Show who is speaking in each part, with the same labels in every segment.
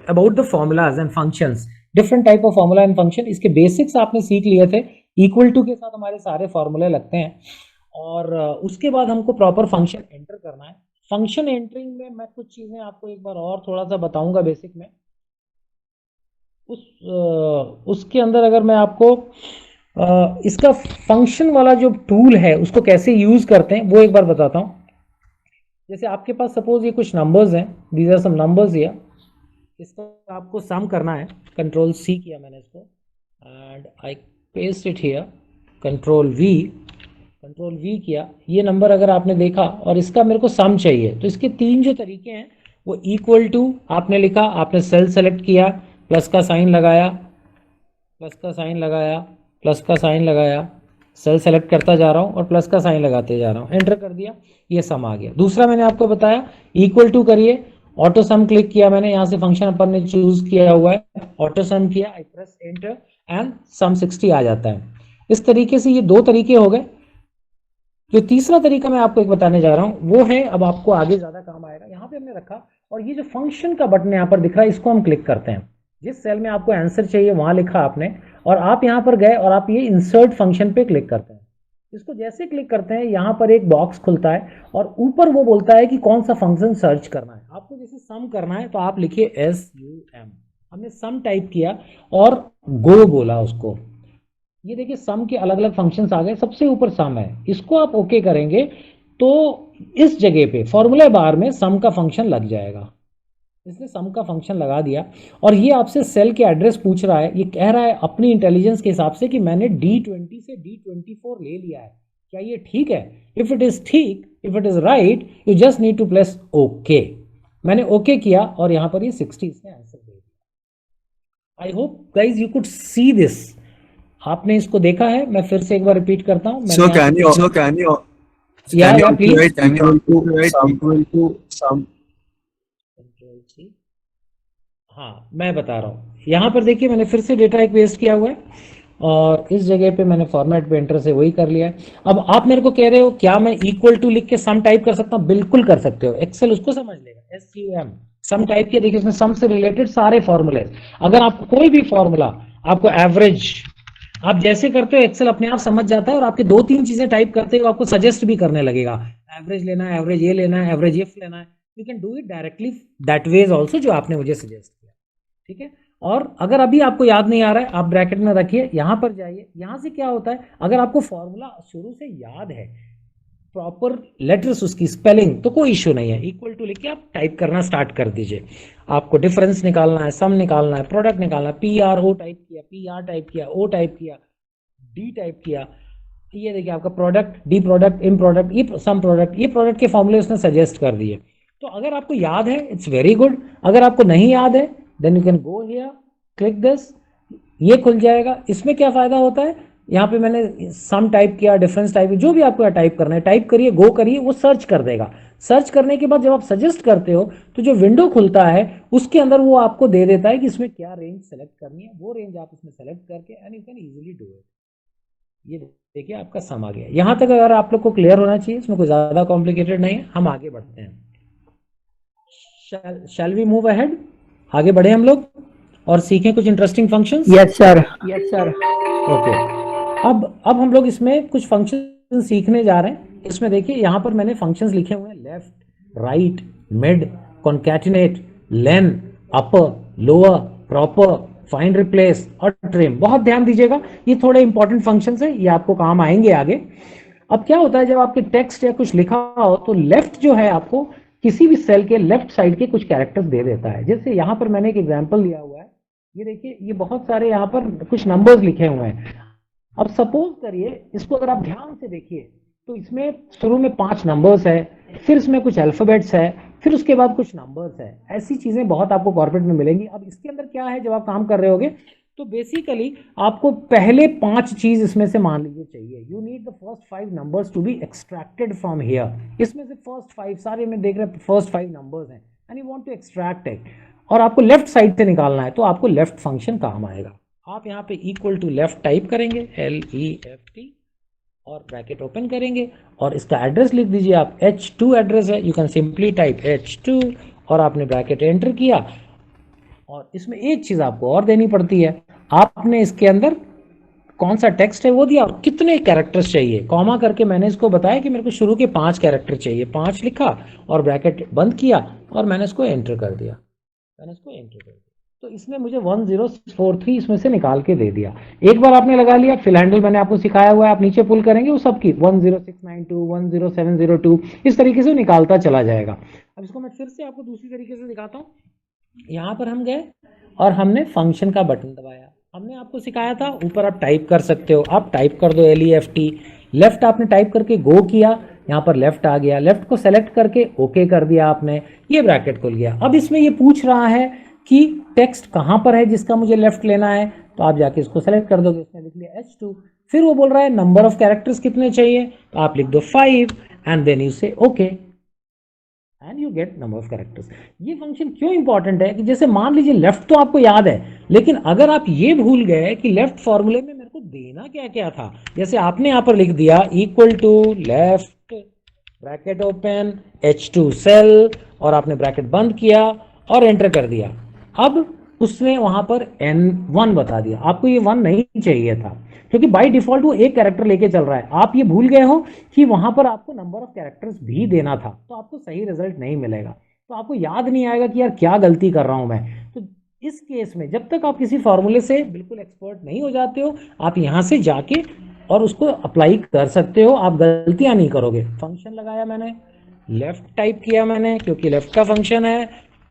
Speaker 1: About the formulas and functions, different type of formula and function. इसके basics आपने सीख लिए थे, इक्वल टू के साथ हमारे सारे फॉर्मूले लगते हैं और उसके बाद हमको प्रॉपर फंक्शन एंटर करना है। फंक्शन एंटरिंग में मैं कुछ चीजें आपको एक बार और थोड़ा सा बताऊंगा बेसिक में। उसके अंदर अगर मैं आपको इसका फंक्शन वाला जो टूल है उसको कैसे यूज करते हैं वो एक बार बताता हूं। जैसे आपके पास सपोज ये कुछ नंबर्स हैं, these are some numbers here, इसको आपको सम करना है। कंट्रोल सी किया मैंने इसको and I paste it here, control we किया। ये नंबर अगर आपने देखा और इसका मेरे को सम चाहिए, तो इसके तीन जो तरीके हैं वो इक्वल टू आपने लिखा, आपने सेल सेलेक्ट किया, प्लस का साइन लगाया, प्लस का साइन लगाया, प्लस का साइन लगाया, सेल सेलेक्ट करता जा रहा हूँ और प्लस का साइन लगाते जा रहा हूँ, एंटर कर दिया, ये सम आ गया। दूसरा मैंने आपको बताया इक्वल टू करिए, ऑटो सम क्लिक किया मैंने, यहाँ से फंक्शन अपन ने चूज किया हुआ है, ऑटो सम किया, I press enter and sum 60 आ जाता है। इस तरीके से ये दो तरीके हो गए। जो तीसरा तरीका मैं आपको एक बताने जा रहा हूं वो है, अब आपको आगे ज्यादा काम आएगा, यहाँ पे हमने रखा और ये जो फंक्शन का बटन यहाँ पर दिख रहा है इसको हम क्लिक करते हैं। जिस सेल में आपको आंसर चाहिए वहां लिखा आपने और आप यहाँ पर गए और आप ये इंसर्ट फंक्शन पे क्लिक करते हैं। इसको जैसे क्लिक करते हैं यहाँ पर एक बॉक्स खुलता है और ऊपर वो बोलता है कि कौन सा फंक्शन सर्च करना है। आपको जैसे सम करना है तो आप लिखिए SUM, हमने सम टाइप किया और गो बोला उसको। ये देखिए सम के अलग अलग फंक्शंस आ गए, सबसे ऊपर सम है, इसको आप ओके करेंगे तो इस जगह पे फॉर्मूला बार में सम का फंक्शन लग जाएगा। इसने सम का फंक्शन लगा दिया और ये आपसे सेल के एड्रेस पूछ रहा है, ये कह रहा है अपनी इंटेलिजेंस के हिसाब से कि मैंने D20 से D24 ले लिया है, क्या ये ठीक है? इफ इट इज ठीक, if it is right, you just need to press okay. मैंने ओके किया और यहां पर ये 60 इसने आंसर दे दिया। I hope guys you could see this. आपने इसको देखा है, मैं फिर से एक बार रिपीट करता हूं।
Speaker 2: So can you
Speaker 1: या please
Speaker 2: write equal to sum?
Speaker 1: Control C, हाँ मैं बता रहा हूँ। यहाँ पर देखिए मैंने फिर से डेटा एक पेस्ट किया हुआ है और इस जगह पे मैंने फॉर्मेट पेंटर से वही कर लिया है। अब आप मेरे को कह रहे हो क्या मैं इक्वल टू लिख के सम टाइप कर सकता हूँ? बिल्कुल कर सकते हो, एक्सेल उसको समझ लेगा। SUM सम टाइप किया, देखिए इसमें सम से रिलेटेड सारे फॉर्मूले। अगर आप कोई भी फॉर्मूला, आपको एवरेज, आप जैसे करते हो एक्सेल अपने आप समझ जाता है और आपके दो तीन चीजें टाइप करते हो आपको सजेस्ट भी करने लगेगा, एवरेज लेना है, एवरेज ये लेना है, एवरेज इफ लेना है। You can do it directly that veg also जो आपने मुझे सजेस्ट किया, ठीक है। और अगर अभी आपको याद नहीं आ रहा है, आप ब्रैकेट में रखिए, यहां पर जाइए। यहां से क्या होता है, अगर आपको फॉर्मूला शुरू से याद है, प्रॉपर लेटर्स उसकी स्पेलिंग, तो कोई इश्यू नहीं है, इक्वल टू लिख के आप टाइप करना स्टार्ट कर दीजिए। आपको डिफरेंस निकालना है, सम निकालना है, प्रोडक्ट निकालना है, PRO टाइप किया, PR टाइप किया, O टाइप किया, D टाइप किया, ये देखिए आपका प्रोडक्ट, D प्रोडक्ट, इम प्रोडक्ट, ये सम प्रोडक्ट, ये प्रोडक्ट के फॉर्मूले उसने सजेस्ट कर दिए। तो अगर आपको याद है इट्स वेरी गुड, अगर आपको नहीं याद है then you can go here, click this, ये खुल जाएगा। इसमें क्या फायदा होता है, यहाँ पे मैंने सम टाइप किया, डिफरेंस टाइप, जो भी आपको टाइप करना है टाइप करिए, गो करिए, वो सर्च कर देगा। सर्च करने के बाद जब आप सजेस्ट करते हो तो जो विंडो खुलता है उसके अंदर वो आपको दे देता है कि इसमें क्या रेंज सेलेक्ट करनी है, वो रेंज आप इसमें सेलेक्ट करके and you can easily do it. ये देखिए आपका सम आ गया। यहां तक अगर आप लोग को क्लियर होना चाहिए, इसमें कोई ज्यादा कॉम्प्लिकेटेड नहीं है। हम आगे बढ़ते हैं, शैल वी मूव अहेड, आगे बढ़े हम लोग और सीखें कुछ interesting functions.
Speaker 3: Yes sir, yes sir.
Speaker 1: Okay, अब हम लोग इसमें कुछ फंक्शन सीखने जा रहे हैं। इसमें देखिए यहाँ पर मैंने फंक्शंस लिखे हुए हैं, लेफ्ट, राइट, मिड, कॉन्कैटिनेट, लेन, अपर, लोअर, प्रॉपर, फाइंड, रिप्लेस और ट्रिम। बहुत ध्यान दीजिएगा, ये थोड़े इंपॉर्टेंट फंक्शंस हैं, ये आपको काम आएंगे आगे। अब क्या होता है, जब आपके टेक्स्ट या कुछ लिखा हो तो लेफ्ट जो है आपको किसी भी सेल के लेफ्ट साइड के कुछ कैरेक्टर्स दे देता है। जैसे यहाँ पर मैंने एक एग्जांपल लिया हुआ है, ये देखिए, ये बहुत सारे यहाँ पर कुछ नंबर्स लिखे हुए हैं। अब सपोज करिए, इसको अगर आप ध्यान से देखिए तो इसमें शुरू में 5 नंबर्स है, फिर इसमें कुछ अल्फाबेट्स है, फिर उसके बाद कुछ नंबर्स है। ऐसी चीजें बहुत आपको कॉर्पोरेट में मिलेंगी। अब इसके अंदर क्या है, जब आप काम कर रहे होगे तो बेसिकली आपको पहले 5 चीज इसमें से मान लीजिए चाहिए। You need the first 5 numbers to be extracted from here. इसमें से फर्स्ट 5 सारे में देख रहे हैं, फर्स्ट 5 नंबर्स हैं and you want to extract it, और आपको लेफ्ट साइड से निकालना है, तो आपको लेफ्ट फंक्शन काम आएगा। आप यहाँ पे इक्वल टू लेफ्ट टाइप करेंगे, LEFT, और ब्रैकेट ओपन करेंगे और इसका एड्रेस लिख दीजिए आप, H2 एड्रेस है, you can simply type H2 और आपने ब्रैकेट एंटर किया और इसमें एक चीज आपको और देनी पड़ती है, आपने इसके अंदर कौन सा टेक्स्ट है वो दिया, कितने कैरेक्टर्स चाहिए, कॉमा करके मैंने इसको बताया कि मेरे को शुरू के 5 कैरेक्टर चाहिए, 5 लिखा और ब्रैकेट बंद किया और मैंने इसको एंटर कर दिया, तो इसमें मुझे 1043 इसमें से निकाल के दे दिया। एक बार आपने लगा लिया, फिल हैंडल मैंने आपको सिखाया हुआ है, आप नीचे पुल करेंगे वो सबकी 10692 10702 इस तरीके से निकालता चला जाएगा। अब इसको मैं फिर से आपको दूसरी तरीके से दिखाता हूँ। यहाँ पर हम गए और हमने फंक्शन का बटन दबाया, हमने आपको सिखाया था ऊपर आप टाइप कर सकते हो, आप टाइप कर दो LEFT, लेफ्ट आपने टाइप करके गो किया, यहाँ पर लेफ्ट आ गया, लेफ्ट को सेलेक्ट करके ओके कर दिया आपने, ये ब्रैकेट खुल गया। अब इसमें ये पूछ रहा है कि टेक्स्ट कहाँ पर है जिसका मुझे लेफ्ट लेना है, तो आप जाके इसको सेलेक्ट कर दोगे, इसमें लिख लिया H2। फिर वो बोल रहा है नंबर ऑफ कैरेक्टर्स कितने चाहिए, तो आप लिख दो 5 एंड देन यू से okay and you get number of characters. ये फंक्शन क्यों इंपॉर्टेंट है कि जैसे मान लीजिए लेफ्ट तो आपको याद है, लेकिन अगर आप ये भूल गए कि लेफ्ट फॉर्मूले में मेरे को देना क्या क्या था, जैसे आपने यहां पर लिख दिया equal to left bracket open H2 cell और आपने ब्रैकेट बंद किया और एंटर कर दिया, अब उसने वहां पर N1 बता दिया, आपको ये 1 नहीं चाहिए था क्योंकि बाय डिफॉल्ट वो एक कैरेक्टर लेके चल रहा है, आप ये भूल गए हो कि वहां पर आपको नंबर ऑफ कैरेक्टर्स भी देना था, तो आपको सही रिजल्ट नहीं मिलेगा, तो आपको याद नहीं आएगा कि यार क्या गलती कर रहा हूं मैं। तो इस केस में जब तक आप किसी फॉर्मूले से बिल्कुल एक्सपर्ट नहीं हो जाते हो, आप यहां से जाके और उसको अप्लाई कर सकते हो, आप गलतियां नहीं करोगे। फंक्शन लगाया मैंने, लेफ्ट टाइप किया मैंने क्योंकि लेफ्ट का फंक्शन है,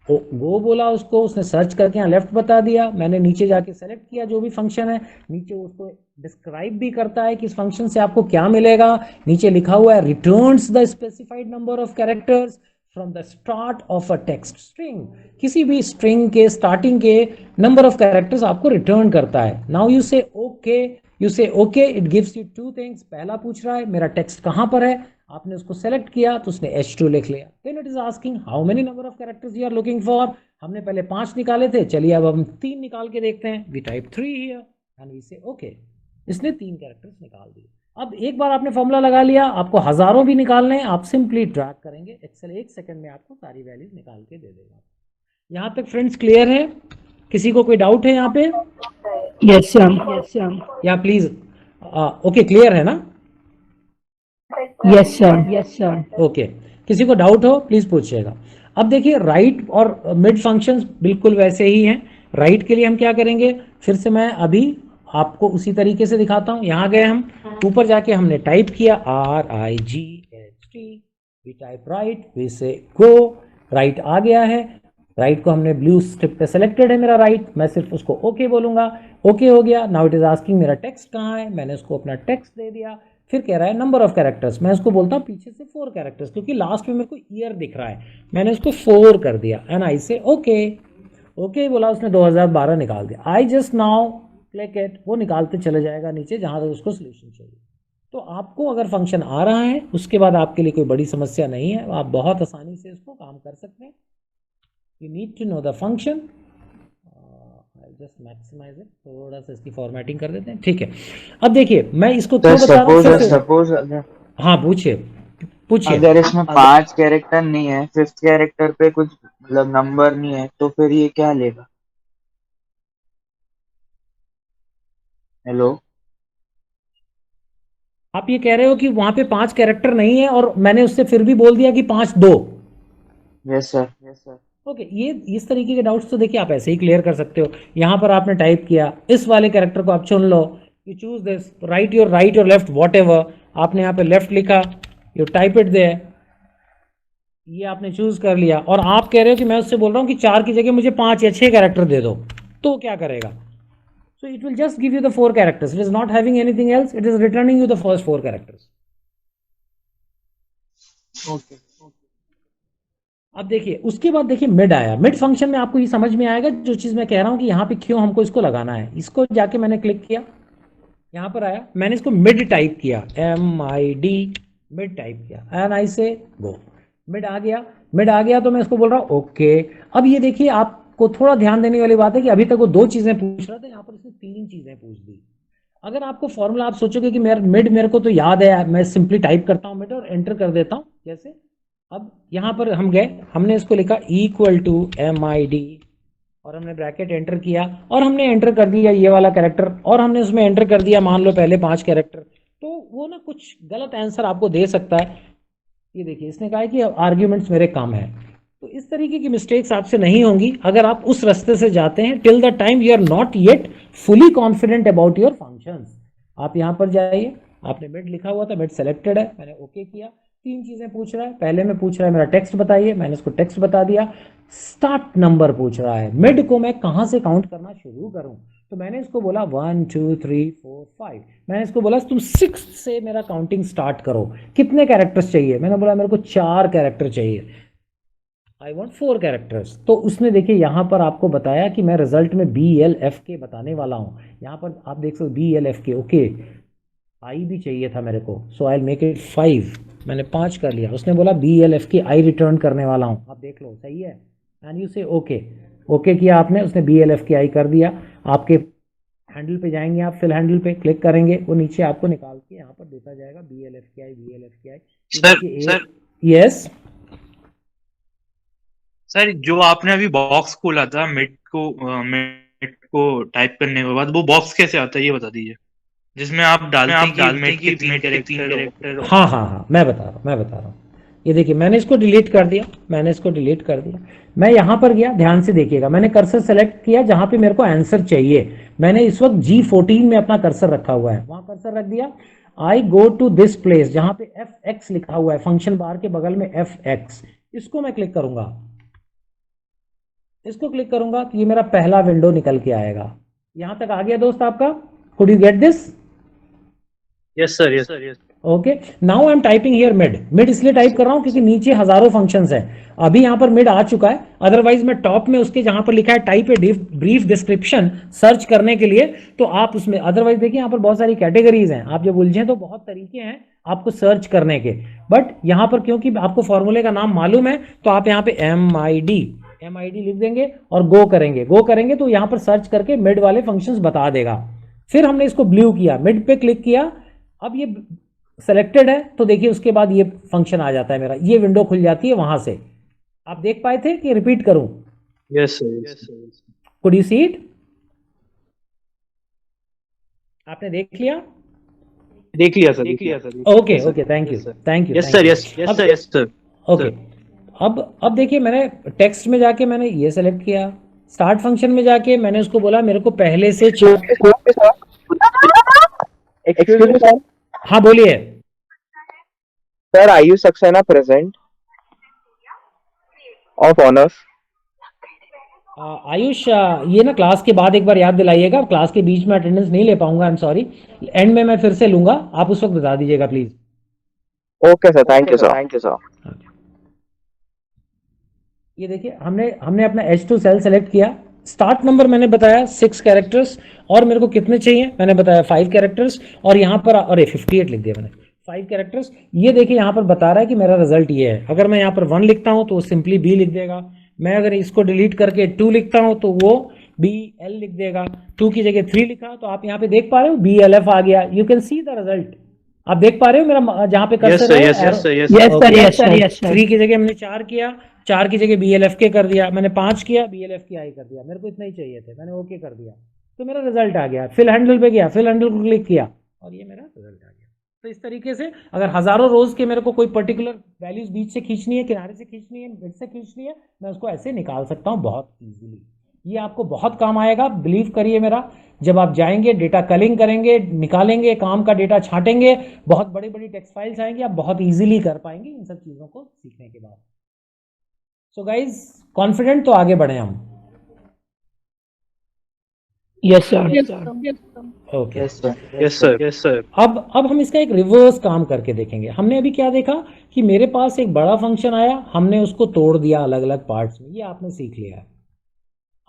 Speaker 1: गो बोला उसको, उसने सर्च करके यहाँ लेफ्ट बता दिया, मैंने नीचे जाके सेलेक्ट किया जो भी फंक्शन है, नीचे उसको डिस्क्राइब भी करता है कि इस फंक्शन से आपको क्या मिलेगा, नीचे लिखा हुआ है returns the specified number of characters from the start of a text string, किसी भी स्ट्रिंग के स्टार्टिंग के नंबर ऑफ कैरेक्टर्स आपको रिटर्न करता है। नाउ यू से okay, it gives you 2 things, पहला पूछ रहा है मेरा टेक्स्ट कहां पर है, आपने उसको सेलेक्ट किया तो उसने H2 लिख लिया, then it is asking how many number of characters you are looking for, हमने पहले 5 निकाले थे, चलिए अब हम 3 निकाल के देखते हैं, we type 3 here and we say okay, इसने 3 कैरेक्टर्स निकाल दिए। अब एक बार आपने फॉर्मूला लगा लिया, आपको हजारों भी निकालने हैं, आप सिंपली ड्रैग करेंगे, एक्सेल 1 सेकंड में आपको सारी वैल्यूज निकाल के दे देगा। यहाँ तक फ्रेंड्स क्लियर है? किसी को कोई डाउट है यहाँ पे?
Speaker 3: Yes sir.
Speaker 1: या प्लीज ओके क्लियर है ना?
Speaker 3: Yes sir.
Speaker 1: ओके, किसी को डाउट हो प्लीज पूछिएगा। अब देखिए राइट और मिड फंक्शंस बिल्कुल वैसे ही हैं। राइट के लिए हम क्या करेंगे, फिर से मैं अभी आपको उसी तरीके से दिखाता हूं। यहाँ गए हम, ऊपर जाके हमने टाइप किया RIGHT, we type right, we say go, right आ गया है, राइट को हमने ब्लू स्ट्रिप पे सेलेक्टेड है मेरा राइट, मैं सिर्फ उसको ओके बोलूंगा, ओके हो गया। नाउ इट इज आस्किंग मेरा टेक्स्ट कहाँ है, मैंने उसको अपना टेक्स्ट दे दिया, फिर कह रहा है नंबर ऑफ कैरेक्टर्स, मैं उसको बोलता हूँ पीछे से 4 कैरेक्टर्स क्योंकि लास्ट में मेरे को ईयर दिख रहा है, मैंने उसको 4 कर दिया एंड आई से ओके, ओके बोला, उसने 2012 निकाल दिया। I just now click it, वो निकालते चले जाएगा नीचे जहां तक उसको सोल्यूशन चाहिए। तो आपको अगर फंक्शन आ रहा है उसके बाद आपके लिए कोई बड़ी समस्या नहीं है, आप बहुत आसानी से इसको काम कर सकते हैं। You need to know the function, just maximise it, थोड़ा सा इसकी फॉर्मेटिंग कर देते हैं, ठीक है। अब देखिए मैं इसको क्यों बता रहा हूँ,
Speaker 4: सपोज
Speaker 1: हाँ पूछिए
Speaker 4: अगर इसमें 5 कैरेक्टर नहीं है, 5th कैरेक्टर पे कुछ मतलब नंबर नहीं है, तो फिर ये क्या लेगा? हेलो,
Speaker 1: आप ये कह रहे हो कि वहां पे 5 कैरेक्टर नहीं है और मैंने उससे फिर भी बोल दिया कि 5 दो?
Speaker 4: Yes sir.
Speaker 1: ओके, ये इस तरीके के डाउट्स तो देखिए आप ऐसे ही क्लियर कर सकते हो। यहाँ पर आपने टाइप किया, इस वाले कैरेक्टर को आप चुन लो, you choose this, right your left whatever, आपने यहाँ पे लेफ्ट लिखा, यू टाइप इट देयर, ये आपने चूज कर लिया और आप कह रहे हो कि मैं उससे बोल रहा हूँ कि 4 की जगह मुझे 5 या 6 कैरेक्टर दे दो, तो क्या करेगा? So it will just give you the 4 characters. It is not having anything else. It is returning you the first 4 characters.
Speaker 4: Okay.
Speaker 1: अब देखिए उसके बाद देखिए मिड आया, मिड फंक्शन में आपको ये समझ में आएगा जो चीज मैं कह रहा हूं कि यहाँ पे क्यों हमको इसको लगाना है। इसको जाके मैंने क्लिक किया, यहाँ पर आया, मैंने इसको मिड टाइप किया, MID, मिड टाइप किया एंड आई से गो, मिड आ गया तो मैं इसको बोल रहा हूँ ओके। अब ये देखिए आपको थोड़ा ध्यान देने वाली बात है कि अभी तक वो 2 चीजें पूछ रहा था, यहाँ पर इसने 3 चीजें पूछ दी। अगर आपको फॉर्मूला आप सोचोगे कि मिड मेरे को तो याद है, मैं सिंपली टाइप करता हूँ मिड और एंटर कर देता हूँ जैसे। अब यहाँ पर हम गए, हमने इसको लिखा इक्वल टू MID और हमने ब्रैकेट एंटर किया और हमने एंटर कर दिया ये वाला कैरेक्टर और हमने उसमें एंटर कर दिया मान लो पहले 5 कैरेक्टर, तो वो ना कुछ गलत आंसर आपको दे सकता है। ये देखिए इसने कहा है कि आर्ग्यूमेंट्स मेरे कम है, तो इस तरीके की मिस्टेक्स आपसे नहीं होंगी अगर आप उस रास्ते से जाते हैं till the time you are not yet fully confident about your functions. आप यहाँ पर जाइए, आपने मिड लिखा हुआ था, मिड सेलेक्टेड है, मैंने ओके किया। 3 चीजें पूछ रहा है, पहले में पूछ रहा है मेरा टेक्स्ट बताइए, मैंने इसको टेक्स्ट बता दिया। स्टार्ट नंबर पूछ रहा है, मिड को मैं कहां से काउंट करना शुरू करूं, तो मैंने इसको बोला 1 2 3 4 5। मैंने इसको बोला तुम 6 से मेरा काउंटिंग स्टार्ट करो। कितने कैरेक्टर्स चाहिए, मैंने बोला मेरे को 4 कैरेक्टर चाहिए, आई वॉन्ट 4 कैरेक्टर्स। तो उसने देखिए यहाँ पर आपको बताया कि मैं रिजल्ट में BLFK बताने वाला हूँ। यहाँ पर आप देख सकते BLFK, ओके आई भी चाहिए था मेरे को, सो आई मेक इट 5, मैंने 5 कर लिया। उसने बोला BLFK आई रिटर्न करने वाला हूँ, आप देख लो सही है, एंड यू से ओके। ओके किया आपने, उसने BLFK आई कर दिया। आपके हैंडल पे जाएंगे, आप फिल हैंडल पे क्लिक करेंगे, वो नीचे आपको निकाल के यहाँ पर देता जाएगा BLFK आई।
Speaker 5: सर
Speaker 1: यस
Speaker 5: सर, जो आपने अभी बॉक्स खोला था मिड को टाइप करने के बाद, वो बॉक्स कैसे आता है ये बता दीजिए, जिसमें आप डालते हैं कि 3 कैरेक्टर।
Speaker 1: हाँ, मैं बता रहा हूँ। ये देखिए मैंने इसको डिलीट कर दिया, मैं यहाँ पर गया, ध्यान से देखिएगा, मैंने कर्सर सेलेक्ट किया जहाँ पे मेरे को आंसर चाहिए। मैंने इस वक्त G14 में अपना कर्सर रखा हुआ है, वहां कर्सर रख दिया। आई गो टू दिस प्लेस जहाँ पे FX लिखा हुआ है, फंक्शन बार के बगल में FX, इसको मैं क्लिक करूंगा। इसको क्लिक करूंगा तो ये मेरा पहला विंडो निकल के आएगा। यहां तक आ गया दोस्त आपका, could you get this?
Speaker 5: Yes sir.
Speaker 1: Okay, now I am typing here mid इसलिए टाइप कर रहा हूं क्योंकि नीचे हजारों फंक्शंस हैं। अभी यहां पर मिड आ चुका है, अदरवाइज मैं टॉप में उसके जहां पर लिखा है type a brief description search करने के लिए, तो आप उसमें, अदरवाइज देखिए यहां पर बहुत सारी कैटेगरीज हैं, आप जब उलझे तो बहुत तरीके हैं आपको सर्च करने के, बट यहां पर क्योंकि आपको फॉर्मूले का नाम मालूम है तो आप यहां पे MID लिख देंगे और गो करेंगे तो यहां पर सर्च करके मिड वाले फंक्शंस बता देगा। फिर हमने इसको ब्लू किया, मिड पे क्लिक किया, अब ये सेलेक्टेड है तो देखिए उसके बाद ये फंक्शन आ जाता है मेरा, ये विंडो खुल जाती है वहां से। आप देख पाए थे कि रिपीट करूं?
Speaker 5: Yes sir.
Speaker 1: Could you see it? आपने देख लिया sir. Okay, thank you.
Speaker 5: Yes sir.
Speaker 1: Okay, अब देखिए मैंने टेक्स्ट में जाके मैंने ये सेलेक्ट किया, स्टार्ट फंक्शन में जाके मैंने उसको बोला मेरे को पहले से हाँ बोलिए
Speaker 6: sir. Ayush Saxena present of honours.
Speaker 1: Ayush ये ना क्लास के बाद एक बार याद दिलाइएगा, क्लास के बीच में अटेंडेंस नहीं ले पाऊंगा, आई एम सॉरी, एंड में मैं फिर से लूंगा, आप उस वक्त बता दीजिएगा please.
Speaker 6: Okay sir, thank you sir.
Speaker 1: ये देखिए हमने अपना H2 सेल सेलेक्ट किया, स्टार्ट नंबर मैंने बताया 6 कैरेक्टर्स, और मेरे को कितने चाहिए मैंने बताया 5 कैरेक्टर्स, और यहाँ पर अरे 58 लिख दिया मैंने, 5 कैरेक्टर्स। ये देखिए यहाँ पर बता रहा है कि मेरा रिजल्ट ये है। अगर मैं यहाँ पर 1 लिखता हूँ तो वो सिंपली B लिख देगा, मैं अगर इसको डिलीट करके 2 लिखता हूँ तो वो BL लिख देगा, 2 की जगह 3 लिखा तो आप यहाँ पे देख पा रहे हो BLF आ गया। You can see the result, आप देख पा रहे हो मेरा जहाँ पे कर्सर है।
Speaker 3: Yes sir.
Speaker 1: 3 की जगह मैंने 4 किया, 4 की जगह BLFK कर दिया, मैंने 5 किया BLFK आई कर दिया, मेरे को इतना ही चाहिए थे, मैंने ओके कर दिया तो मेरा रिजल्ट आ गया। फिल हैंडल पे गया, फिल हैंडल को क्लिक किया और ये मेरा रिजल्ट आ गया। तो इस तरीके से अगर हजारों रोज के मेरे को कोई पर्टिकुलर वैल्यूज बीच से खींचनी है, किनारे से खींचनी है, मिड से खींचनी है, मैं उसको ऐसे निकाल सकता हूँ बहुत इजीली। ये आपको बहुत काम आएगा, बिलीव करिए मेरा। जब आप जाएंगे डेटा कलिंग करेंगे, निकालेंगे, काम का डेटा छांटेंगे, बहुत बड़ी बड़ी टेक्स्ट फाइल्स आएंगी, आप बहुत इजीली कर पाएंगे इन सब चीजों को सीखने के बाद। सो गाइज कॉन्फिडेंट तो आगे बढ़े हम।
Speaker 3: Yes sir.
Speaker 1: Okay,
Speaker 5: yes sir.
Speaker 1: अब हम इसका एक रिवर्स काम करके देखेंगे। हमने अभी क्या देखा कि मेरे पास एक बड़ा फंक्शन आया, हमने उसको तोड़ दिया अलग अलग पार्ट्स में, ये आपने सीख लिया है।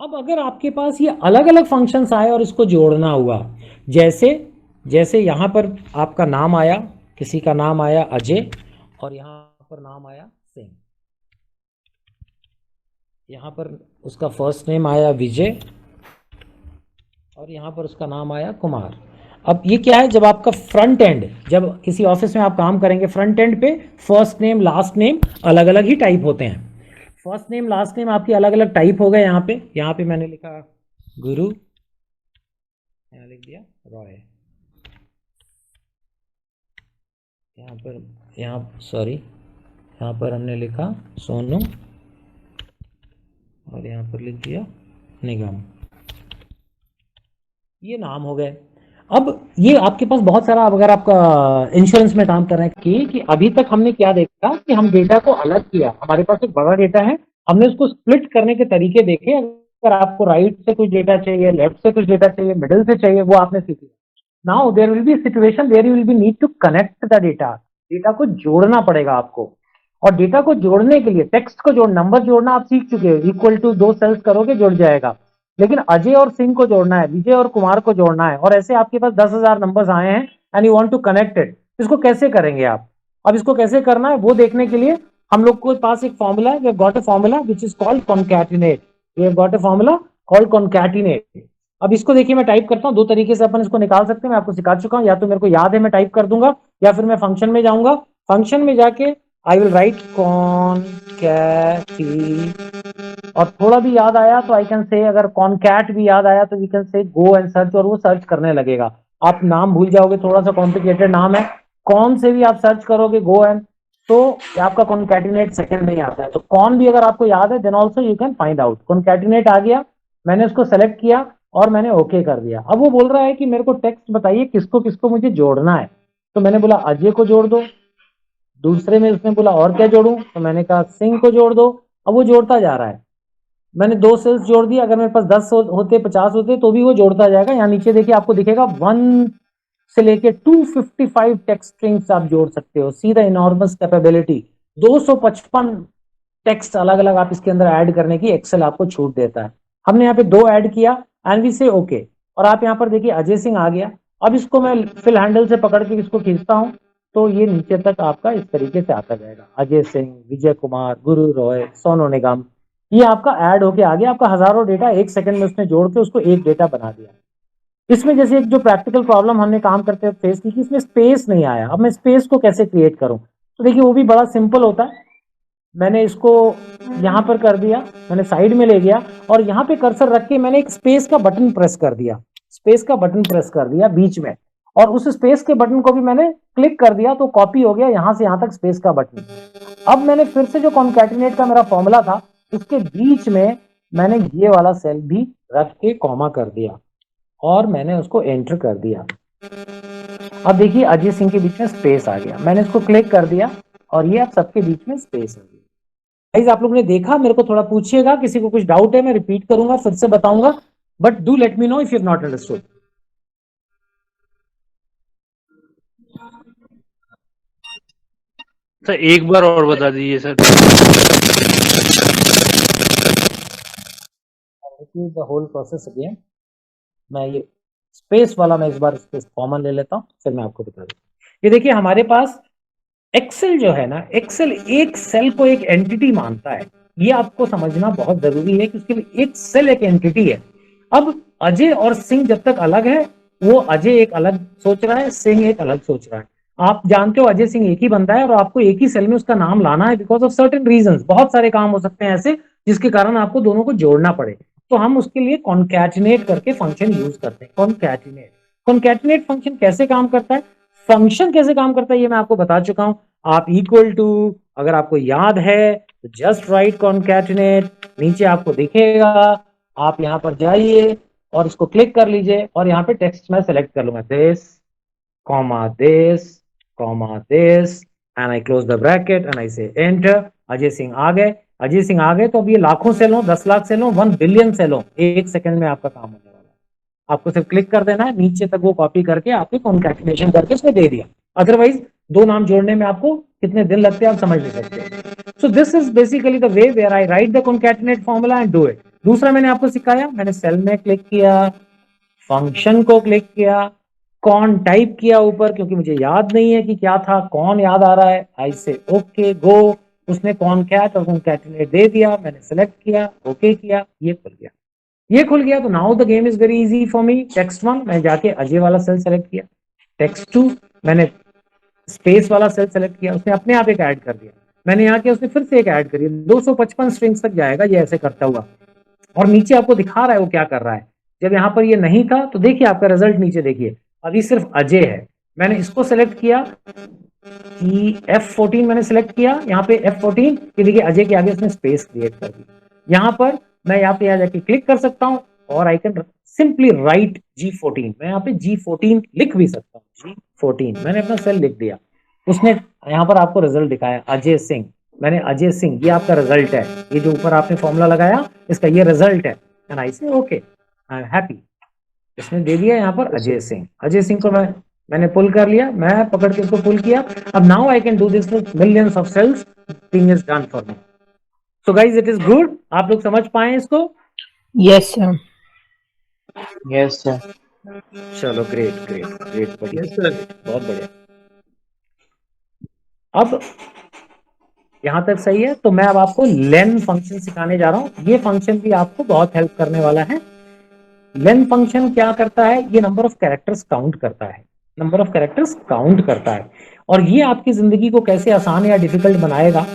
Speaker 1: अब अगर आपके पास ये अलग अलग फंक्शंस आए और इसको जोड़ना हुआ, जैसे यहाँ पर आपका नाम आया, किसी का नाम आया अजय और यहाँ पर नाम आया सिंह, यहाँ पर उसका फर्स्ट नेम आया विजय और यहाँ पर उसका नाम आया कुमार। अब ये क्या है, जब आपका फ्रंट एंड, जब किसी ऑफिस में आप काम करेंगे फ्रंट एंड पे फर्स्ट नेम लास्ट नेम अलग अलग ही टाइप होते हैं। फर्स्ट नेम लास्ट नेम आपकी अलग अलग टाइप हो गए। यहाँ पे मैंने लिखा गुरु, यहाँ लिख दिया रॉय, यहाँ पर हमने लिखा सोनू और यहाँ पर लिख दिया निगम। ये नाम हो गए। अब ये आपके पास बहुत सारा, अगर आपका इंश्योरेंस में काम कर रहे हैं कि अभी तक हमने क्या देखा कि हम डेटा को अलग किया। हमारे पास एक बड़ा डेटा है, हमने उसको स्प्लिट करने के तरीके देखे। अगर आपको राइट से कुछ डेटा चाहिए, लेफ्ट से कुछ डेटा चाहिए, मिडिल से चाहिए, वो आपने सीख लिया। Now there will be situation where you will be need to connect the data. Data को जोड़ना पड़ेगा आपको, और डेटा को जोड़ने के लिए टेक्स्ट को जोड़, नंबर जोड़ना आप सीख चुके हो, इक्वल टू 2 सेल्स करोगे जुड़ जाएगा। लेकिन अजय और सिंह को जोड़ना है, विजय और कुमार को जोड़ना है, और ऐसे आपके पास 10,000 नंबर्स आए हैं and you want to connect it. इसको कैसे करेंगे आप? अब इसको कैसे करना है वो देखने के लिए हम लोग के पास एक फॉर्मूला है। We have got a formula which is called concatenate. We have got a formula called concatenate. अब इसको देखिए मैं टाइप करता हूं, दो तरीके से अपन इसको निकाल सकते हैं। मैं आपको सिखा चुका हूं, या तो मेरे को याद है मैं टाइप कर दूंगा, या फिर मैं फंक्शन में जाऊंगा। फंक्शन में जाके आई विल राइट कॉन्कैटी, और थोड़ा भी याद आया तो आई कैन से, अगर कॉन्कैट भी याद आया तो we can say go and search, और वो सर्च करने लगेगा। आप नाम भूल जाओगे, थोड़ा सा कॉम्प्लिकेटेड नाम है, कौन से भी आप सर्च करोगे गो एंड, तो आपका कॉन्कैटिनेट सेकंड में आता है। तो कौन भी अगर आपको याद है then also you can find out. Concatenate आ गया, मैंने उसको सेलेक्ट किया और मैंने ओके कर दिया। अब वो बोल रहा है कि मेरे को टेक्स्ट बताइए किसको किसको मुझे जोड़ना है। तो मैंने बोला अजय को जोड़ दो। दूसरे में उसने बोला और क्या जोड़ूं, तो मैंने कहा सिंह को जोड़ दो। अब वो जोड़ता जा रहा है, मैंने 2 सेल्स जोड़ दिया। अगर मेरे पास 10 होते, 50 होते तो भी वो जोड़ता जाएगा। यहाँ नीचे देखिए आपको दिखेगा 1 से लेके 255 टेक्स्ट स्ट्रिंग्स आप जोड़ सकते हो। See the enormous capability. 255 text अलग अलग आप इसके अंदर ऐड करने की एक्सेल आपको छूट देता है। हमने यहाँ पे 2 ऐड किया एंड वी से ओके। और आप यहाँ पर देखिए अजय सिंह आ गया। अब इसको मैं फिल हैंडल से पकड़ के इसको खींचता हूँ तो ये नीचे तक आपका इस तरीके से आता जाएगा। अजय सिंह, विजय कुमार, गुरु रॉय, सोनू निगम, ये आपका ऐड होके आ गया। आपका हजारों डेटा 1 सेकंड में उसने जोड़ के उसको एक डेटा बना दिया। इसमें जैसे एक जो प्रैक्टिकल प्रॉब्लम हमने काम करते हुए फेस की कि इसमें स्पेस नहीं आया। अब मैं स्पेस को कैसे क्रिएट करूं, तो देखिए वो भी बड़ा सिंपल होता है। मैंने इसको यहां पर कर दिया, मैंने साइड में ले गया और यहां पे कर्सर रख के मैंने एक स्पेस का बटन प्रेस कर दिया। स्पेस का बटन प्रेस कर दिया बीच में, और उस स्पेस के बटन को भी मैंने क्लिक कर दिया तो कॉपी हो गया यहां से यहां तक स्पेस का बटन। अब मैंने फिर से जो कॉन्कैटिनेट का मेरा फॉर्मूला था उसके बीच में मैंने ये वाला सेल भी रख के कॉमा कर दिया और मैंने उसको एंटर कर दिया। अब देखिए अजय सिंह के बीच में स्पेस आ गया, मैंने इसको क्लिक कर दिया और ये अब सबके बीच में स्पेस आ गया। गाइस आप लोगों ने देखा, मेरे को थोड़ा पूछिएगा, किसी को कुछ डाउट है मैं रिपीट करूंगा, फिर से बताऊंगा, but do let me know if you have not understood.
Speaker 5: Sir एक बार और बता दीजिए sir.
Speaker 1: The whole process again. मैं ये स्पेस वाला मैं इस बार स्पेस कॉमन ले लेता हूं, फिर मैं आपको बता दूं। ये देखिए हमारे पास एक्सेल जो है ना, एक्सेल एक सेल को एक एंटिटी मानता है। ये आपको समझना बहुत जरूरी है कि उसके लिए एक सेल एक एंटिटी है। अब अजय और सिंह जब तक अलग है, वो अजय एक अलग सोच रहा है, सिंह एक अलग सोच रहा है। आप जानते हो अजय सिंह एक ही बंदा है और आपको एक ही सेल में उसका नाम लाना है बिकॉज ऑफ सर्टेन रीजंस। बहुत सारे काम हो सकते हैं ऐसे जिसके कारण आपको दोनों को जोड़ना पड़े, तो हम उसके लिए कॉन्कैटिनेट करके फंक्शन यूज करते हैं। कॉन्कैटिनेट, कॉन्कैटिनेट फंक्शन कैसे काम करता है, फंक्शन कैसे काम करता है ये मैं आपको बता चुका हूं। आप इक्वल टू, अगर आपको याद है तो जस्ट राइट कॉन्कैटिनेट, नीचे आपको दिखेगा, आप यहां पर जाइए और इसको क्लिक कर लीजिए और यहाँ पे टेक्स्ट में सेलेक्ट कर लूंगा this comma this and I close the bracket and I से एंटर। अजय सिंह आ गए, अजय सिंह आ गए तो अब ये लाखों सेल हो, 10 लाख सेल हो, 1 बिलियन सेल हो, 1 सेकंड में आपका काम होने वाला है। आपको सिर्फ क्लिक कर देना है, नीचे तक वो कॉपी करके आपके कॉन्कैटिनेशन करके उसने दे दिया। अदरवाइज 2 नाम जोड़ने में आपको कितने दिन लगते हैं आप समझ नहीं सकते। So this is basically the way where I write the concatenate formula and do it. दूसरा मैंने आपको सिखाया, मैंने सेल में क्लिक किया, फंक्शन को क्लिक किया, कौन टाइप किया ऊपर क्योंकि मुझे याद नहीं है कि क्या था, कौन याद आ रहा है, आई से ओके गो, उसने कॉन्कैट और कॉन्कैटिनेट दे दिया, मैंने सेलेक्ट किया, ओके किया, ये खुल गया, ये खुल गया। तो now the game is very easy for me. Text 1 मैं जाके अजय वाला सेल सेलेक्ट किया, टेक्स्ट 2 मैंने स्पेस वाला सेल सेलेक्ट किया, उसने अपने आप एक ऐड कर दिया। मैंने यहाँ किया, उसने फिर से एक ऐड करी, 255 स्ट्रिंग्स तक जाएगा ये ऐसे करता हुआ, और नीचे आपको दिखा रहा है वो क्या कर रहा है। जब यहाँ पर ये नहीं था तो देखिए आपका रिजल्ट नीचे देखिए, अभी सिर्फ अजय है। मैंने इसको सेलेक्ट किया कि F14 मैंने सेलेक्ट किया, यहाँ पे F14 कि देखिए अजय के आगे उसने स्पेस क्रिएट कर दी। यहाँ पर मैं यहाँ पे आ जाके क्लिक कर सकता हूँ और I can simply write G14। मैं यहाँ पे G14 लिख भी सकता हूँ, G14 मैंने अपना सेल लिख दिया। उसने यहाँ पर आपको रिजल्ट दिखाया अजय सिंह, मैंने अजय सिंह, ये आपका रिजल्ट है, ये जो ऊपर आपने फॉर्मूला लगाया इसका ये रिजल्ट है। एंड आई से ओके आई एम हैप्पी। इसने दे दिया यहाँ पर अजय सिंह, अजय सिंह को मैंने पुल कर लिया, मैं पकड़ के इसको पुल किया। अब now I can do this with millions of cells, thing is done for me. So guys it is good, आप लोग समझ पाए इसको?
Speaker 3: Yes, sir.
Speaker 4: Yes sir.
Speaker 1: चलो ग्रेट ग्रेट ग्रेट, बढ़िया
Speaker 2: Yes, sir.
Speaker 1: बहुत बढ़िया। अब यहां तक सही है, तो मैं अब आपको लेन फंक्शन सिखाने जा रहा हूं। ये फंक्शन भी आपको बहुत हेल्प करने वाला है। लेन फंक्शन क्या करता है, ये नंबर ऑफ कैरेक्टर्स काउंट करता है, नंबर ऑफ कैरेक्टर्स काउंट करता है। और ये आपकी जिंदगी को कैसे आसान या डिफिकल्ट बनाएगा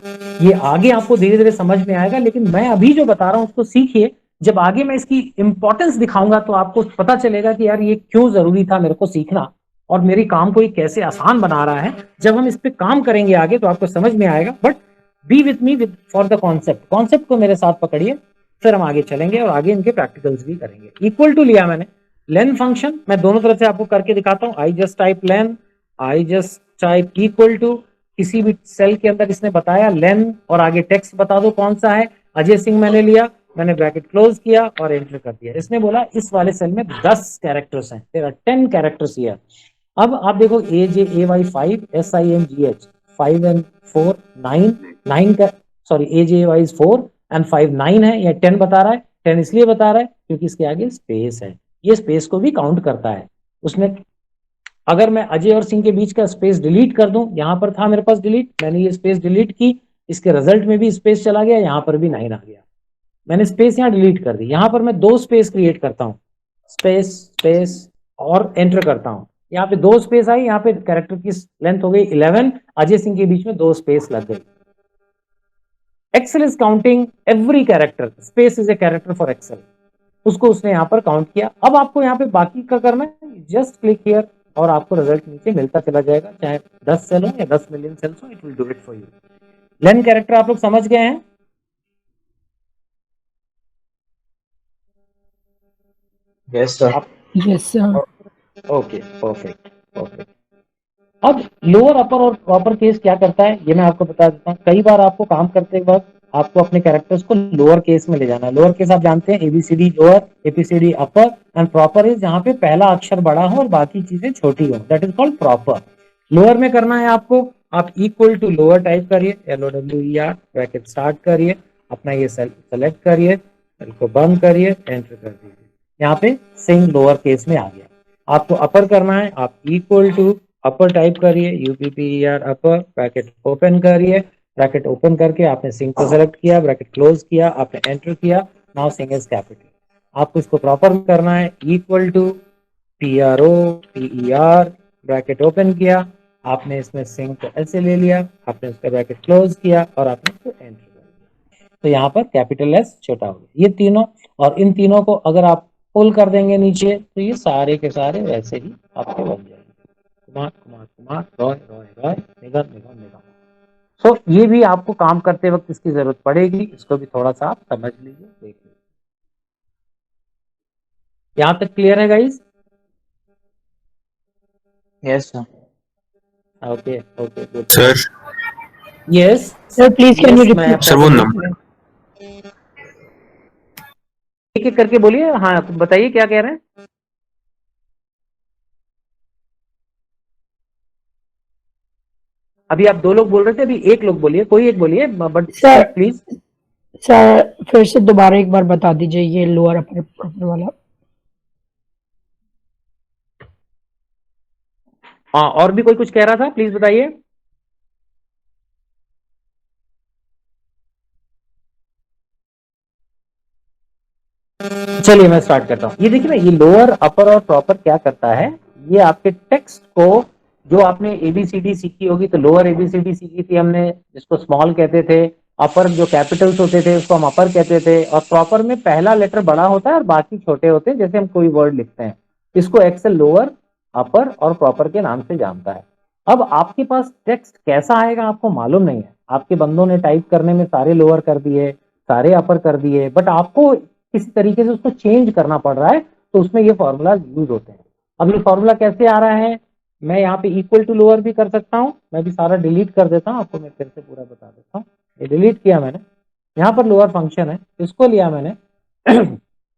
Speaker 1: ये आगे आपको धीरे धीरे समझ में आएगा, लेकिन मैं अभी जो बता रहा हूं उसको सीखिए। जब आगे मैं इसकी इंपॉर्टेंस दिखाऊंगा तो आपको पता चलेगा कि यार ये क्यों जरूरी था मेरे को सीखना, और मेरी काम को ये कैसे आसान बना रहा है। जब हम इस पे काम करेंगे आगे तो आपको समझ में आएगा। But B with me with for the concept, concept को मेरे साथ पकड़िए, फिर हम आगे चलेंगे और आगे इनके प्रैक्टिकल्स भी करेंगे। इक्वल टू लिया मैंने, लेन फंक्शन मैं दोनों तरफ से आपको करके दिखाता हूं। I just type len, I just type equal to, किसी भी सेल के अंदर इसने बताया लेन और आगे टेक्स्ट बता दो कौन सा है, अजय सिंह मैंने लिया, मैंने ब्रैकेट क्लोज किया और एंटर कर दिया। इसने बोला इस वाले सेल में 10 कैरेक्टर्स हैं, देयर आर 10 कैरेक्टर्स हियर। अब आप देखो AJAY 5 SINGH 5 and 4 9 का, सॉरी AJAY is 4 and 5 9 है, या 10 बता रहा है। 10 इसलिए बता रहा है क्योंकि इसके आगे स्पेस है, ये स्पेस को भी काउंट करता है। उसने, अगर मैं अजय और सिंह के बीच का स्पेस डिलीट कर दूं, यहां पर था मेरे पास डिलीट, मैंने ये स्पेस डिलीट की, इसके रिजल्ट में भी स्पेस चला गया, यहां पर भी 9 आ गया, मैंने स्पेस यहां डिलीट कर दी। यहां पर मैं 2 स्पेस क्रिएट करता हूं, स्पेस स्पेस और एंटर करता हूं, यहाँ पे 2 स्पेस आई, यहाँ पे कैरेक्टर की लेंथ हो गई 11, अजय सिंह के बीच में 2 स्पेस लग गई। Excel is counting every character, space is a character for Excel, उसको उसने यहाँ पर काउंट किया। अब आपको यहाँ पे बाकी का करना है, जस्ट क्लिक हियर और आपको रिजल्ट नीचे मिलता चला जाएगा, चाहे 10 सेल हो या 10 मिलियन सेल्स हो, it will do it for you. Lane character आप लोग समझ गए हैं?
Speaker 4: Yes sir.
Speaker 3: Yes, sir.
Speaker 1: Okay perfect perfect. अब लोअर अपर और प्रॉपर केस क्या करता है ये मैं आपको बता देता हूँ। कई बार आपको काम करते वक्त आपको अपने कैरेक्टर्स को लोअर केस में ले जाना है। लोअर केस आप जानते हैं ABCD lower, ABCD upper and proper is जहाँ पे पहला अक्षर बड़ा हो और बाकी चीजें छोटी हो, that is called proper. Lower में करना है आपको, आप इक्वल टू लोअर टाइप करिए, LOWER ब्रैकेट स्टार्ट करिए, अपना ये सेल सेलेक्ट करिए, सेल को बंद करिए, एंटर कर दीजिए। यहाँ पे सिंह लोअर केस में आ गया। आपको अपर करना है, आप इक्वल टू अपर टाइप करिए, UPPER अपर, ब्रैकेट ओपन करिए, ब्रैकेट ओपन करके आपने सिंह को सेलेक्ट किया, ब्रैकेट क्लोज किया, आपने एंटर किया, नाउ सिंह इज कैपिटल। आपको इसको प्रॉपर करना है, equal to PRO PER, bracket open किया, आपने इसमें सिंह को ऐसे ले लिया, आपने इसका ब्रैकेट क्लोज किया और आपने इसको एंटर कर दिया। तो यहाँ पर कैपिटल S छोटा हो गया। ये तीनों, और इन तीनों को अगर आप पुल कर देंगे नीचे तो ये सारे के सारे वैसे ही आपके बन जाएंगे, कुमार कुमार कुमार, रॉय रॉय रॉय, निगम निगम निगम। सो ये भी आपको काम करते वक्त इसकी जरूरत पड़ेगी, इसको भी थोड़ा सा आप समझ लीजिए, देख लीजिए। यहां तक क्लियर है guys?
Speaker 4: Yes sir.
Speaker 1: Okay okay good
Speaker 2: sir
Speaker 1: yes
Speaker 3: Sir, please can you
Speaker 1: मैं
Speaker 3: repeat?
Speaker 2: सर वो नंबर
Speaker 1: एक एक करके बोलिए। हाँ बताइए क्या कह रहे हैं? अभी आप 2 लोग बोल रहे थे, अभी 1 लोग बोलिए, कोई एक बोलिए, बट
Speaker 3: Sir,
Speaker 1: प्लीज।
Speaker 3: sir, फिर से दोबारा एक बार बता दीजिए ये लोअर अपर प्रॉपर वाला।
Speaker 1: हाँ और भी कोई कुछ कह रहा था, प्लीज बताइए। चलिए मैं स्टार्ट करता हूं। ये देखिए ना, ये लोअर अपर और प्रॉपर क्या करता है, ये आपके टेक्स्ट को जो आपने एबीसीडी सीखी होगी तो लोअर एबीसीडी सीखी थी हमने, जिसको स्मॉल कहते थे। अपर जो कैपिटल्स होते थे उसको हम अपर कहते थे, और प्रॉपर में पहला लेटर बड़ा होता है और बाकी छोटे होते हैं, जैसे हम कोई वर्ड लिखते हैं। इसको एक्सेल लोअर, अपर और प्रॉपर के नाम से जानता है। अब आपके पास टेक्स्ट कैसा आएगा आपको मालूम नहीं है। आपके बंदों ने टाइप करने में सारे लोअर कर दिए, सारे अपर कर दिए, बट आपको किसी तरीके से उसको चेंज करना पड़ रहा है, तो उसमें ये फॉर्मूला यूज होते हैं। अब ये फॉर्मूला कैसे आ रहा है, मैं यहाँ पे इक्वल टू लोअर भी कर सकता हूँ। मैं भी सारा डिलीट कर देता हूँ, आपको मैं फिर से पूरा बता देता हूँ। ये डिलीट किया मैंने, यहाँ पर लोअर फंक्शन है, इसको लिया मैंने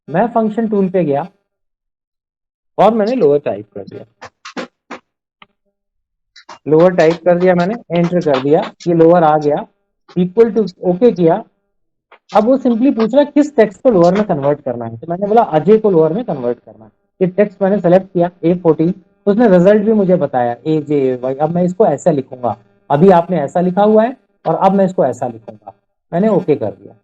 Speaker 1: मैं फंक्शन टूल पे गया और मैंने लोअर टाइप कर दिया, लोअर टाइप कर दिया मैंने, एंटर कर दिया, ये लोअर आ गया, इक्वल टू ओके किया। अब वो सिंपली पूछ रहा है किस टेक्स्ट को लोअर में कन्वर्ट करना है, तो मैंने बोला अजय को लोअर में कन्वर्ट करना है। ये टेक्स्ट मैंने सेलेक्ट किया A14, उसने रिजल्ट भी मुझे बताया AJAY। अब मैं इसको ऐसा लिखूंगा, अभी आपने ऐसा लिखा हुआ है और अब मैं इसको ऐसा लिखूंगा, मैंने ओके कर दिया।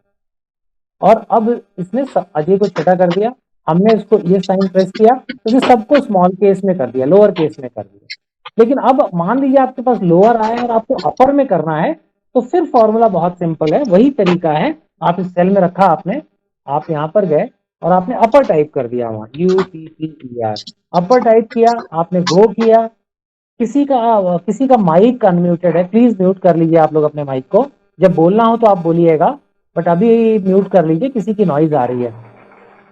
Speaker 1: और अब इसने अजय को छोटा कर दिया, हमने इसको ये साइन प्रेस किया तो सबको स्मॉल केस में कर दिया, लोअर केस में कर दिया। लेकिन अब मान लीजिए आपके पास लोअर आया और आपको अपर में करना है, तो फिर फॉर्मूला बहुत सिंपल है, वही तरीका है। आप इस सेल में रखा आपने, आप यहाँ पर गए और आपने अपर टाइप कर दिया, वहां UPPER अपर टाइप किया, आपने गो किया। किसी का माइक अनम्यूटेड है, प्लीज म्यूट कर लीजिए आप लोग अपने माइक को, जब बोलना हो तो आप बोलिएगा, बट अभी म्यूट कर लीजिए, किसी की नॉइज आ रही है।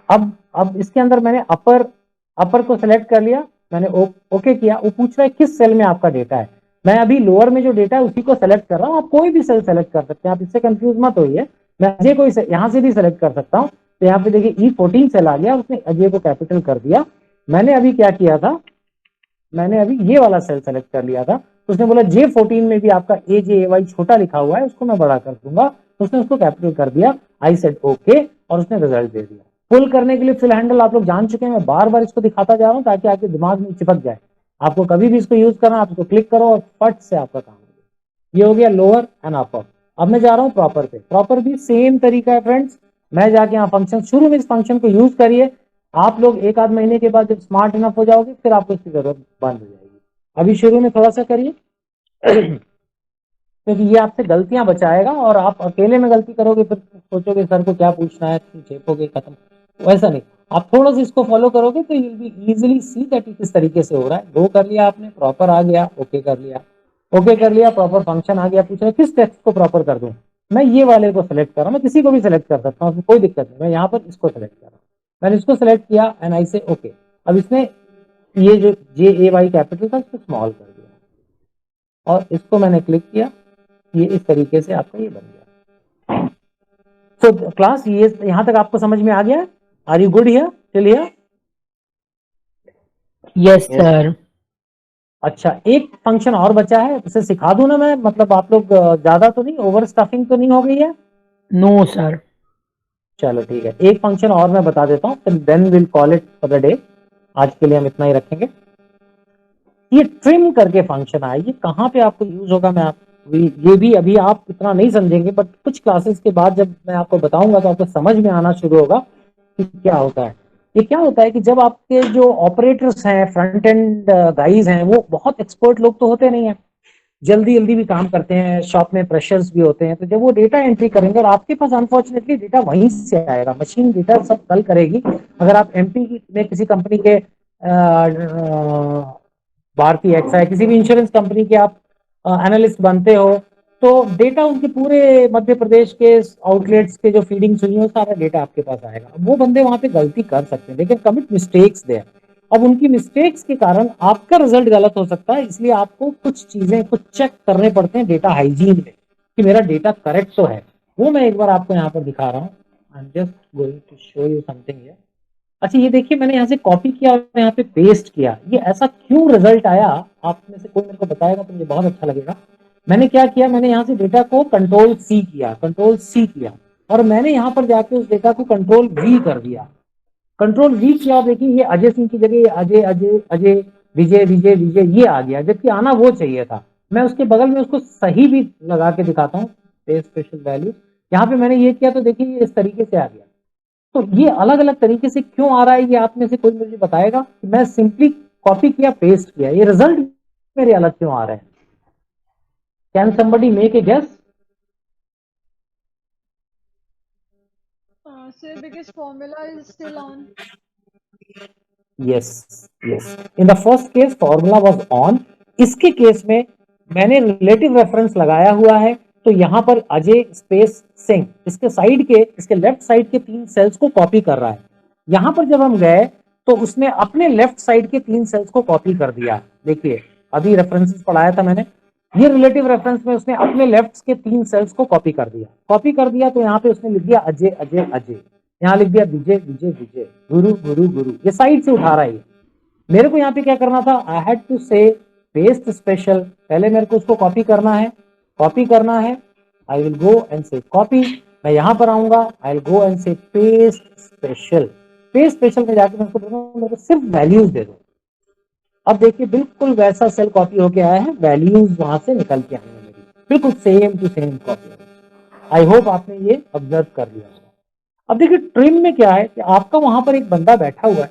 Speaker 1: अब इसके अंदर मैंने अपर को सिलेक्ट कर लिया, मैंने ओके किया। वो पूछ रहा है किस सेल में आपका डेटा है, मैं अभी लोअर में जो डेटा है उसी को सेलेक्ट कर रहा हूँ। आप कोई भी सेल सेलेक्ट कर सकते हैं, आप इससे कंफ्यूज मत होइए। मैं अजय को यहाँ से भी सेलेक्ट कर सकता हूँ, तो यहाँ पे देखिए E14 सेल आ गया, उसने अजय को कैपिटल कर दिया। मैंने अभी क्या किया था, मैंने अभी ये वाला सेल सेलेक्ट कर लिया था, तो उसने बोला J14 में भी आपका AJAY छोटा लिखा हुआ है, उसको मैं बड़ा कर दूंगा, तो उसने उसको कैपिटल कर दिया। आई सेड ओके और उसने रिजल्ट दे दिया। पुल करने के लिए फिल हैंडल आप लोग जान चुके हैं, मैं बार बार इसको दिखाता जा रहा हूँ ताकि आपके दिमाग में चिपक जाए। आपको कभी भी इसको यूज करना, आप इसको क्लिक करो और फट से आपका काम हो गया। ये हो गया लोअर एंड अपर। अब मैं जा रहा हूँ प्रॉपर पे, प्रॉपर भी सेम तरीका है फ्रेंड्स। मैं जाके यहाँ फंक्शन, शुरू में इस फंक्शन को यूज करिए, आप लोग एक आध महीने के बाद जब स्मार्ट इनफ हो जाओगे फिर आपको इसकी जरूरत बंद हो जाएगी। अभी शुरू में थोड़ा सा करिए क्योंकि ये आपसे गलतियां बचाएगा, और आप अकेले में गलती करोगे फिर सोचोगे सर को क्या पूछना है, चेपोगे खत्म। वैसा नहीं, आप थोड़ा सा इसको फॉलो करोगे तो you be easily see that किस तरीके से हो रहा है। गो कर लिया आपने, प्रॉपर आ गया, ओके कर लिया, ओके कर लिया, प्रॉपर फंक्शन आ गया। पूछ रहे किस टेक्स्ट को प्रॉपर कर दूं, मैं ये वाले को सिलेक्ट कर रहा हूँ, मैं किसी को भी सिलेक्ट कर सकता हूँ, उसमें कोई दिक्कत नहीं। मैं यहाँ पर इसको सिलेक्ट कर रहा हूँ, मैंने इसको सिलेक्ट किया एंड आई से ओके। अब इसने ये जो JAY कैपिटल था इसको स्मॉल कर दिया और इसको मैंने क्लिक किया, ये इस तरीके से आपका ये बन गया। तो क्लास ये यहां तक आपको समझ में आ गया? Are you good here till here?
Speaker 3: Yes sir.
Speaker 1: अच्छा, एक फंक्शन और बचा है, उसे सिखा दूं ना मैं, मतलब आप लोग ज्यादा तो नहीं, ओवर स्टफिंग तो नहीं हो गई है?
Speaker 3: No sir.
Speaker 1: चलो ठीक है, एक फंक्शन और मैं बता देता हूँ, then will call it for the day. आज के लिए हम इतना ही रखेंगे। ये ट्रिम करके फंक्शन आया, ये कहाँ पे आपको यूज होगा, मैं ये भी अभी आप इतना नहीं समझेंगे, बट कुछ क्लासेस के बाद जब मैं आपको बताऊंगा तो आपको समझ में आना शुरू होगा कि क्या होता है। ये क्या होता है कि जब आपके जो ऑपरेटर्स हैं, फ्रंट एंड गाइज हैं, वो बहुत एक्सपर्ट लोग तो होते नहीं है, जल्दी जल्दी भी काम करते हैं, शॉप में प्रेशर्स भी होते हैं, तो जब वो डेटा एंट्री करेंगे और आपके पास अनफॉर्चुनेटली डेटा वहीं से आएगा, मशीन डेटा सब कल करेगी। अगर आप MP में किसी कंपनी के भारतीय एक्सा, किसी भी इंश्योरेंस कंपनी के आप एनालिस्ट बनते हो, तो डेटा उनके पूरे मध्य प्रदेश के आउटलेट्स के जो फीडिंग्स हुई है, सारा डेटा आपके पास आएगा। वो बंदे वहां पे गलती कर सकते हैं, लेकिन कमिट मिस्टेक्स देयर। अब उनकी मिस्टेक्स के कारण आपका रिजल्ट गलत हो सकता है, इसलिए आपको कुछ चीजें कुछ चेक करने पड़ते हैं डेटा हाइजीन में कि मेरा डेटा करेक्ट तो है। वो मैं एक बार आपको यहाँ पर दिखा रहा हूँ। I am just going to show you something here. अच्छा, ये देखिए मैंने यहाँ से कॉपी किया और यहाँ पे पेस्ट किया, ये ऐसा क्यों रिजल्ट आया, आप में से कोई मेरे को बताएगा तो मुझे बहुत अच्छा लगेगा। मैंने क्या किया, मैंने यहाँ से डेटा को कंट्रोल C किया और मैंने यहाँ पर जाके उस डेटा को कंट्रोल V कर दिया। कंट्रोल V किया, देखिए ये अजय सिंह की जगह अजय अजय अजय विजय विजय विजय ये आ गया, जबकि आना वो चाहिए था। मैं उसके बगल में उसको सही भी लगा के दिखाता हूँ, स्पेशल वैल्यू। यहाँ पे मैंने ये किया तो देखिए ये इस तरीके से आ गया। तो ये अलग अलग तरीके से क्यों आ रहा है, ये आप में से कोई मुझे बताएगा? मैं सिंपली कॉपी किया, पेस्ट किया, ये रिजल्ट मेरे अलग क्यों आ रहे हैं? Can somebody make a guess?
Speaker 7: Sir, because formula is still on.
Speaker 1: Yes yes, in the first case formula was on. इसके केस में मैंने रिलेटिव रेफरेंस लगाया हुआ है, तो यहां पर अजय स्पेस सिंह इसके साइड के, इसके लेफ्ट साइड के 3 सेल्स को कॉपी कर रहा है। यहां पर जब हम गए तो उसने अपने लेफ्ट साइड के 3 सेल्स को कॉपी कर दिया। देखिए अभी रेफरेंसेस पढ़ाया था मैंने, ये रिलेटिव रेफरेंस में उसने अपने लेफ्ट के 3 सेल्स को कॉपी कर दिया। कॉपी कर दिया तो यहाँ पे उसने लिख दिया अजय अजय अजय, यहाँ लिख दिया विजय विजय विजय, गुरु गुरु गुरु, ये साइड से उठा रहा है। मेरे को यहाँ पे क्या करना था, आई हैड टू से पेस्ट स्पेशल। पहले मेरे को उसको कॉपी करना है, कॉपी करना है, आई विल गो एंड से कॉपी। मैं यहाँ पर आऊंगा, आई विल गो एंड से पेस्ट स्पेशल। पेस्ट स्पेशल में जाकर मेरे को सिर्फ वैल्यूज दे दो। अब देखिए बिल्कुल वैसा सेल कॉपी होके आया है, वैल्यूज वहां से निकल के आई है मेरी, बिल्कुल same to same copy. I hope आपने ये ऑब्जर्व कर लिया होगा। अब देखिए ट्रिम में क्या है कि आपका वहां पर एक बंदा बैठा हुआ है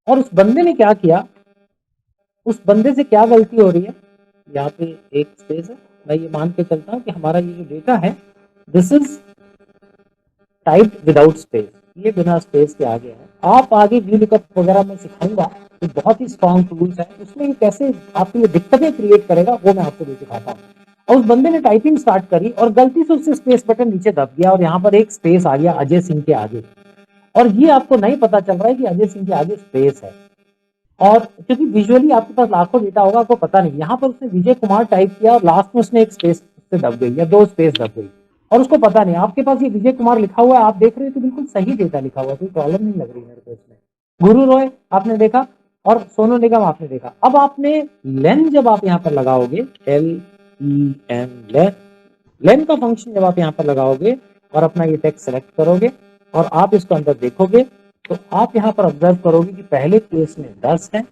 Speaker 1: और उस बंदे ने क्या किया, उस बंदे से क्या गलती हो रही है, यहाँ पे एक स्पेस है, मैं ये मान के चलता हूँ कि हमारा ये जो डेटा है this is typed without space, ये बिना स्पेस के आगे है। आप आगे व्यू लुकअप वगैरह मैं सिखाऊंगा, ये बहुत ही स्ट्रॉन्ग टूल्स है, उसमें ये कैसे आपको ये दिक्कतें क्रिएट करेगा वो मैं आपको दिखाता हूँ। और उस बंदे ने टाइपिंग स्टार्ट करी और गलती से उससे स्पेस बटन नीचे दब गया और यहाँ पर एक स्पेस आ गया अजय सिंह के आगे, और ये आपको नहीं पता चल रहा है कि अजय सिंह के आगे स्पेस है। और क्योंकि विजुअली आपके पास लाखों डेटा होगा, आपको पता नहीं, यहाँ पर उसने विजय कुमार टाइप किया और लास्ट में उसने एक स्पेस से दब गई या 2 स्पेस दब गई और उसको पता नहीं। आपके पास ये विजय कुमार लिखा हुआ है, आप देख रहे हो तो बिल्कुल सही डेटा लिखा हुआ है, कोई प्रॉब्लम नहीं लग रही मेरे को इसमें। गुरु रॉय आपने देखा और सोनू निगम आपने देखा। अब आपने लेन जब आप यहाँ पर लगाओगे, LEN लेन का फंक्शन जब आप यहाँ पर लगाओगे और अपना ये टेक्स्ट सेलेक्ट करोगे और आप इसको अंदर देखोगे तो आप यहाँ पर ऑब्जर्व करोगे कि पहले केस में 10 है,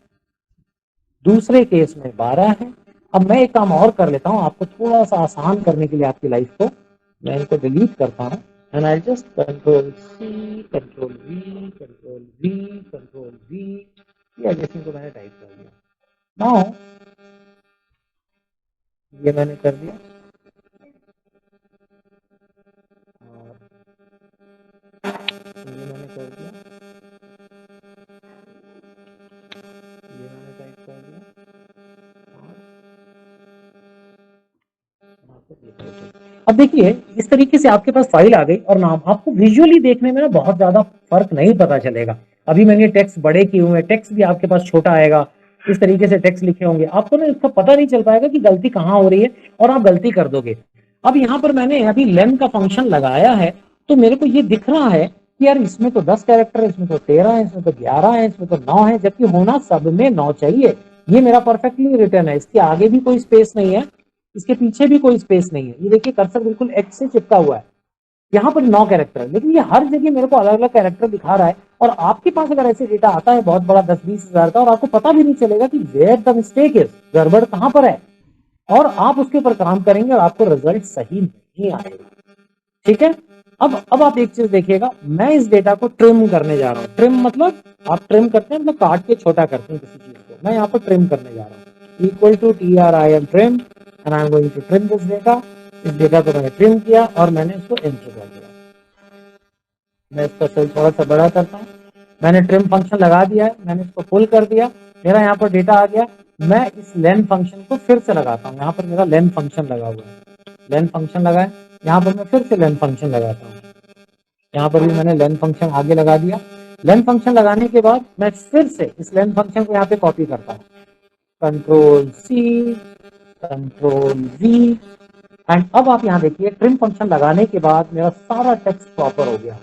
Speaker 1: दूसरे केस में 12 है। अब मैं एक काम और कर लेता हूँ आपको थोड़ा सा आसान करने के लिए आपकी लाइफ को, मैं इनको डिलीट करता हूँ and I just control C control V control V control V, या जैसे को मैंने टाइप कर दिया। नाउ ये मैंने कर दिया और ये मैंने कर दिया, ये मैंने टाइप कर दिया और अब देखिए इस तरीके से आपके पास फाइल आ गई और नाम आपको विजुअली देखने में ना बहुत ज्यादा फर्क नहीं पता चलेगा। अभी मैंने टेक्स्ट बड़े किए हुए हैं, टेक्स्ट भी आपके पास छोटा आएगा, इस तरीके से टेक्स्ट लिखे होंगे, आपको ना इसका पता नहीं चल पाएगा कि गलती कहाँ हो रही है और आप गलती कर दोगे। अब यहाँ पर मैंने अभी लेन का फंक्शन लगाया है तो मेरे को ये दिख रहा है कि यार इसमें तो 10 कैरेक्टर है, इसमें तो 13 है, इसमें तो 11 है, इसमें तो 9 है, जबकि होना सब में 9 चाहिए। ये मेरा परफेक्टली रिटर्न है, इसके आगे भी कोई स्पेस नहीं है, इसके पीछे भी कोई स्पेस नहीं है। ये देखिए कर्सर बिल्कुल एक्स से चिपका हुआ है, यहाँ पर 9 कैरेक्टर है, लेकिन ये हर जगह मेरे को अलग अलग कैरेक्टर दिखा रहा है। और आपके पास अगर ऐसे डेटा आता है बहुत बड़ा 10-20 हजार का और आपको पता भी नहीं चलेगा कि वेयर द मिस्टेक इज, गड़बड़ कहाँ पर है, और आप उसके ऊपर काम करेंगे और आपको रिजल्ट सही नहीं आएगा। ठीक है, अब आप एक चीज देखिएगा, मैं इस डेटा को ट्रिम करने जा रहा हूँ। ट्रिम मतलब आप ट्रिम करते हैं, मतलब काट के छोटा करते हैं किसी चीज को, मैं यहाँ पर ट्रिम करने जा रहा हूँ। Equal to TRIM trim and I am going to trim this data. इस डेटा को मैंने ट्रिम किया और मैंने इसको एंटर कर दिया। मैं इसका सेल थोड़ा सा बड़ा करता हूँ, मैंने ट्रिम फंक्शन लगा दिया है, मैंने इसको फुल कर दिया, मेरा यहाँ पर डेटा आ गया। मैं इस लेन फंक्शन को फिर से लगाता हूँ, यहाँ पर मेरा लेन फंक्शन लगा हुआ है, लेन फंक्शन लगाए, यहाँ पर मैं फिर से लेन फंक्शन लगाता हूँ, यहाँ पर भी मैंने लेन फंक्शन आगे लगा दिया। लेन फंक्शन लगाने के बाद मैं फिर से इस लेन फंक्शन को यहाँ पे कॉपी करता हूँ, control C control V and अब आप यहाँ देखिए ट्रिम फंक्शन लगाने के बाद मेरा सारा टेक्स्ट प्रॉपर हो गया,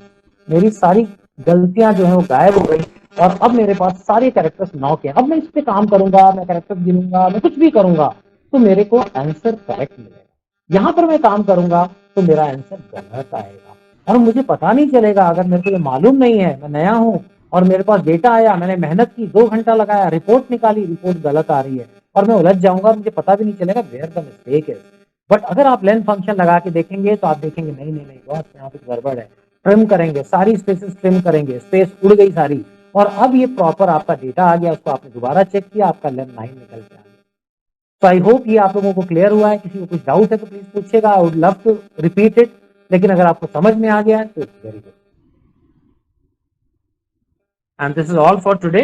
Speaker 1: मेरी सारी गलतियां जो है वो गायब हो गई और अब मेरे पास सारे कैरेक्टर्स 9 के। अब मैं इस पे काम करूंगा, मैं कैरेक्टर गिनूंगा, मैं कुछ भी करूंगा तो मेरे को आंसर करेक्ट मिलेगा। यहाँ पर मैं काम करूंगा तो मेरा आंसर गलत आएगा और मुझे पता नहीं चलेगा। अगर मेरे को ये मालूम नहीं है, मैं नया हूँ और मेरे पास डेटा आया, मैंने मेहनत की, 2 घंटा लगाया, रिपोर्ट निकाली, रिपोर्ट गलत आ रही है और मैं उलझ जाऊंगा, मुझे पता भी नहीं चलेगा वेयर द मिस्टेक है। बट अगर आप लेन फंक्शन लगा के देखेंगे तो आप देखेंगे नहीं नहीं नहीं बॉस यहाँ पे गड़बड़ है। ट्रिम करेंगे, सारी स्पेसेस ट्रिम करेंगे, स्पेस उड़ गई सारी और अब ये प्रॉपर आपका डेटा आ गया, उसको आपने दोबारा चेक किया, आपका लेन 9 निकल के आ गया। तो आई होप ये आप लोगों को क्लियर हुआ है। किसी को कुछ डाउट है तो प्लीज पूछिएगा, I would love to repeat it, लेकिन अगर आपको समझ में आ गया है तो it's very good. And this is all for today.